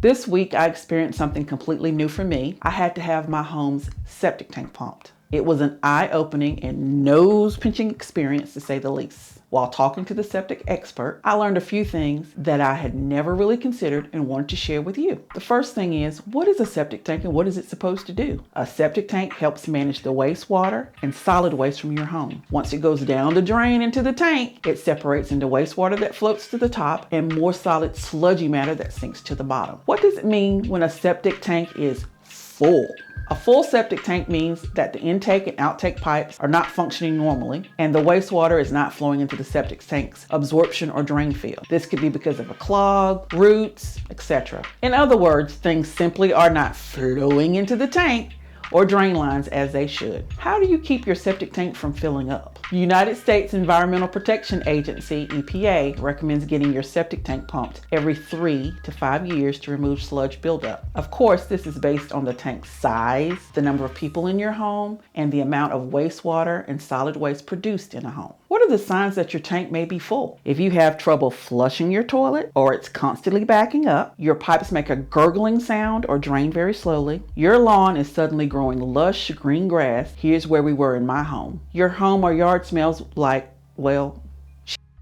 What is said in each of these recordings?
This week, I experienced something completely new for me. I had to have my home's septic tank pumped. It was an eye-opening and nose-pinching experience, to say the least. While talking to the septic expert, I learned a few things that I had never really considered and wanted to share with you. The first thing is, what is a septic tank and what is it supposed to do? A septic tank helps manage the wastewater and solid waste from your home. Once it goes down the drain into the tank, it separates into wastewater that floats to the top and more solid sludgy matter that sinks to the bottom. What does it mean when a septic tank is full? A full septic tank means that the intake and outtake pipes are not functioning normally and the wastewater is not flowing into the septic tank's absorption or drain field. This could be because of a clog, roots, etc. In other words, things simply are not flowing into the tank or drain lines as they should. How do you keep your septic tank from filling up? The United States Environmental Protection Agency, EPA, recommends getting your septic tank pumped every 3 to 5 years to remove sludge buildup. Of course, this is based on the tank's size, the number of people in your home, and the amount of wastewater and solid waste produced in a home. What are the signs that your tank may be full? If you have trouble flushing your toilet or it's constantly backing up, your pipes make a gurgling sound or drain very slowly, your lawn is suddenly growing lush green grass, here's where we were in my home. Your home or yard smells like, well,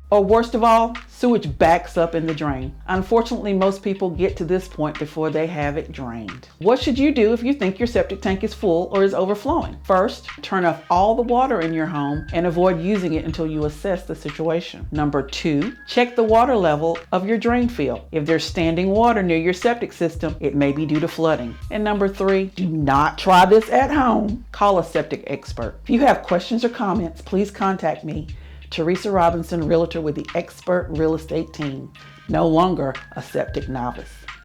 or worst of all, sewage backs up in the drain. Unfortunately, most people get to this point before they have it drained. What should you do if you think your septic tank is full or is overflowing? First, turn off all the water in your home and avoid using it until you assess the situation. Number 2, check the water level of your drain field. If there's standing water near your septic system, it may be due to flooding. And number 3, do not try this at home. Call a septic expert. If you have questions or comments, please contact me, Teresa Robinson, Realtor with the Expert Real Estate Team, no longer a septic novice.